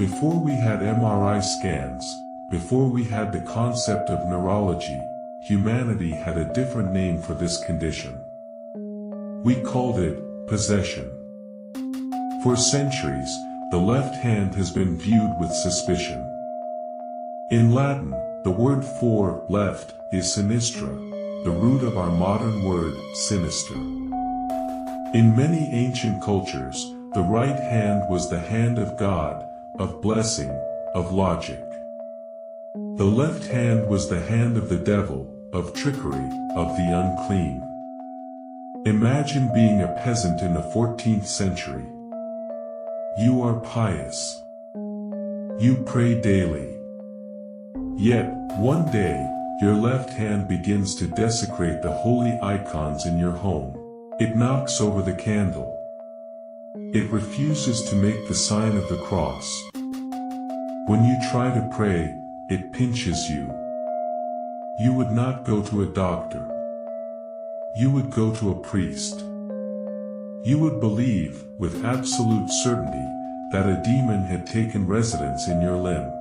Before we had MRI scans, before we had the concept of neurology, humanity had a different name for this condition. We called it possession. For centuries, the left hand has been viewed with suspicion. In Latin, the word for left is sinistra, the root of our modern word sinister. In many ancient cultures, the right hand was the hand of God, of blessing, of logic. The left hand was the hand of the devil, of trickery, of the unclean. Imagine being a peasant in the 14th century. You are pious. You pray daily. Yet, one day, your left hand begins to desecrate the holy icons in your home. It knocks over the candle. It refuses to make the sign of the cross. When you try to pray, it pinches you. You would not go to a doctor. You would go to a priest. You would believe, with absolute certainty, that a demon had taken residence in your limb.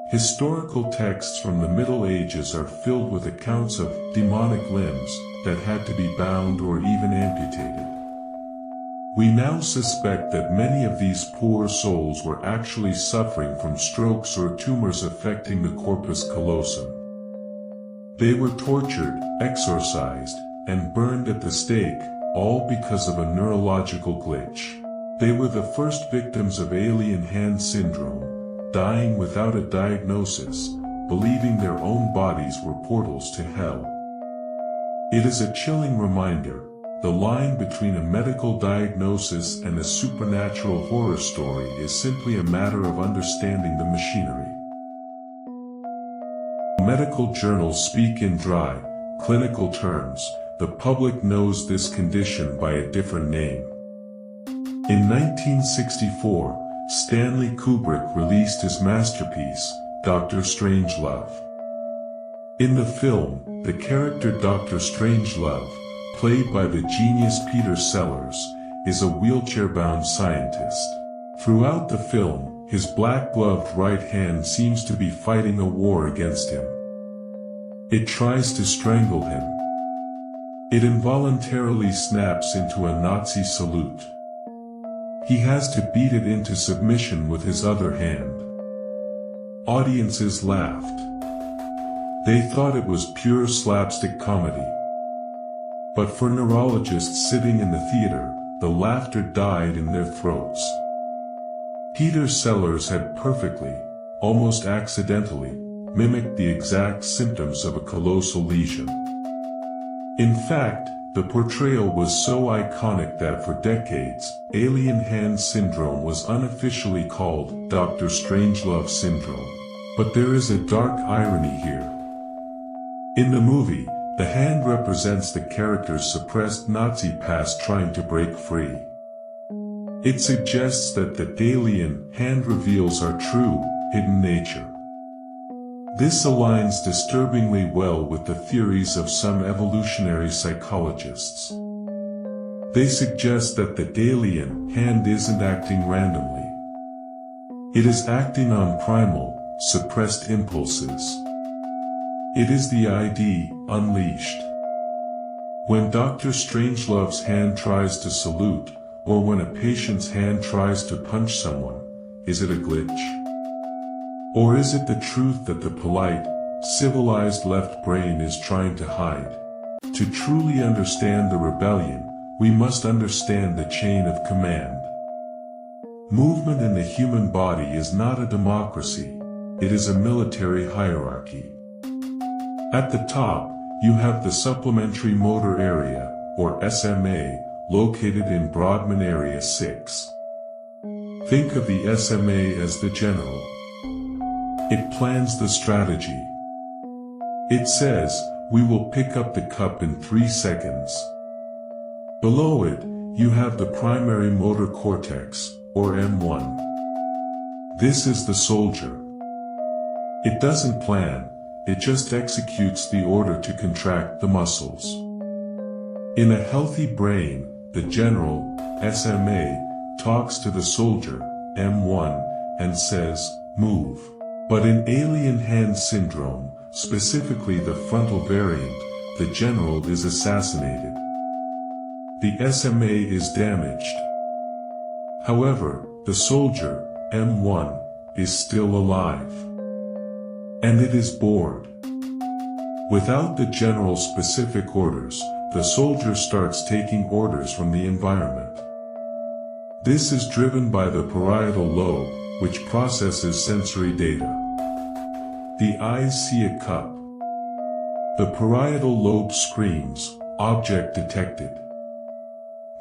Historical texts from the Middle Ages are filled with accounts of demonic limbs that had to be bound or even amputated. We now suspect that many of these poor souls were actually suffering from strokes or tumors affecting the corpus callosum. They were tortured, exorcised, and burned at the stake, all because of a neurological glitch. They were the first victims of alien hand syndrome, dying without a diagnosis, believing their own bodies were portals to hell. It is a chilling reminder. The line between a medical diagnosis and a supernatural horror story is simply a matter of understanding the machinery. Medical journals speak in dry, clinical terms. The public knows this condition by a different name. In 1964, Stanley Kubrick released his masterpiece, Dr. Strangelove. In the film, the character Dr. Strangelove, played by the genius Peter Sellers, is a wheelchair-bound scientist. Throughout the film, his black-gloved right hand seems to be fighting a war against him. It tries to strangle him. It involuntarily snaps into a Nazi salute. He has to beat it into submission with his other hand. Audiences laughed. They thought it was pure slapstick comedy. But for neurologists sitting in the theater, the laughter died in their throats. Peter Sellers had perfectly, almost accidentally, mimicked the exact symptoms of a callosal lesion. In fact, the portrayal was so iconic that for decades, alien hand syndrome was unofficially called Dr. Strangelove syndrome. But there is a dark irony here. In the movie, the hand represents the character's suppressed Nazi past trying to break free. It suggests that the alien hand reveals our true, hidden nature. This aligns disturbingly well with the theories of some evolutionary psychologists. They suggest that the alien hand isn't acting randomly. It is acting on primal, suppressed impulses. It is the ID, unleashed. When Dr. Strangelove's hand tries to salute, or when a patient's hand tries to punch someone, is it a glitch? Or is it the truth that the polite, civilized left brain is trying to hide? To truly understand the rebellion, we must understand the chain of command. Movement in the human body is not a democracy, it is a military hierarchy. At the top, you have the supplementary motor area, or SMA, located in Brodmann Area 6. Think of the SMA as the general. It plans the strategy. It says, we will pick up the cup in 3 seconds. Below it, you have the primary motor cortex, or M1. This is the soldier. It doesn't plan, it just executes the order to contract the muscles. In a healthy brain, the general, SMA, talks to the soldier, M1, and says, "Move." But in alien hand syndrome, specifically the frontal variant, the general is assassinated. The SMA is damaged. However, the soldier, M1, is still alive. And it is bored. Without the general's specific orders, the soldier starts taking orders from the environment. This is driven by the parietal lobe, which processes sensory data. The eyes see a cup. The parietal lobe screams, "Object detected."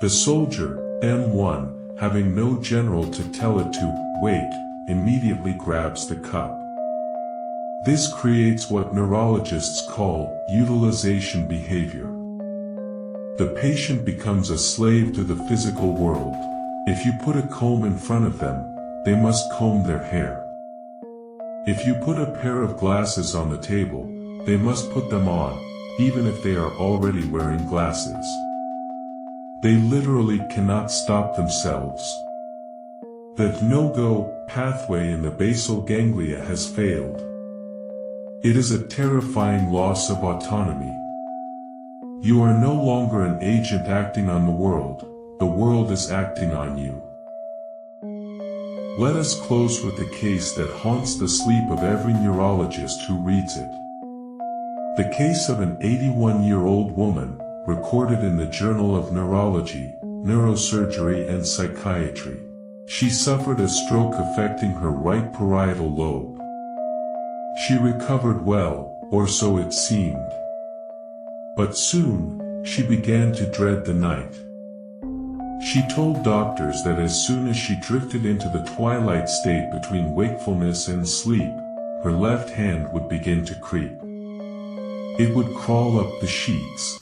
The soldier, M1, having no general to tell it to wait, immediately grabs the cup. This creates what neurologists call utilization behavior. The patient becomes a slave to the physical world. If you put a comb in front of them, they must comb their hair. If you put a pair of glasses on the table, they must put them on, even if they are already wearing glasses. They literally cannot stop themselves. The no-go pathway in the basal ganglia has failed. It is a terrifying loss of autonomy. You are no longer an agent acting on the world is acting on you. Let us close with the case that haunts the sleep of every neurologist who reads it. The case of an 81-year-old woman, recorded in the Journal of Neurology, Neurosurgery and Psychiatry. She suffered a stroke affecting her right parietal lobe. She recovered well, or so it seemed. But soon, she began to dread the night. She told doctors that as soon as she drifted into the twilight state between wakefulness and sleep, her left hand would begin to creep. It would crawl up the sheets.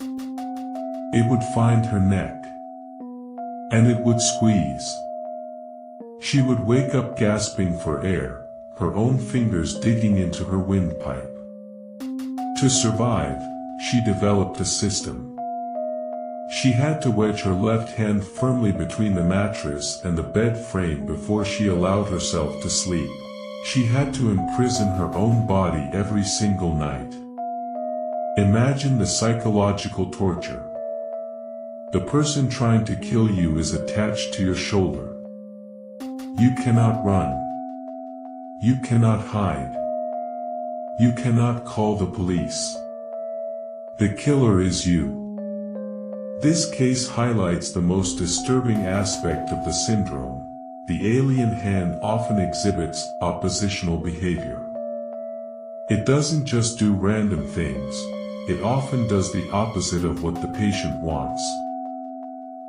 It would find her neck. And it would squeeze. She would wake up gasping for air, her own fingers digging into her windpipe. To survive, she developed a system. She had to wedge her left hand firmly between the mattress and the bed frame before she allowed herself to sleep. She had to imprison her own body every single night. Imagine the psychological torture. The person trying to kill you is attached to your shoulder. You cannot run. You cannot hide. You cannot call the police. The killer is you. This case highlights the most disturbing aspect of the syndrome. The alien hand often exhibits oppositional behavior. It doesn't just do random things, it often does the opposite of what the patient wants.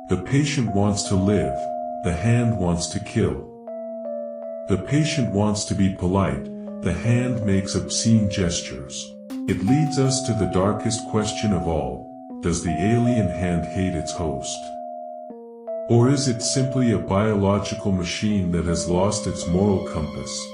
The patient wants to live, the hand wants to kill. The patient wants to be polite, the hand makes obscene gestures. It leads us to the darkest question of all. Does the alien hand hate its host? Or is it simply a biological machine that has lost its moral compass?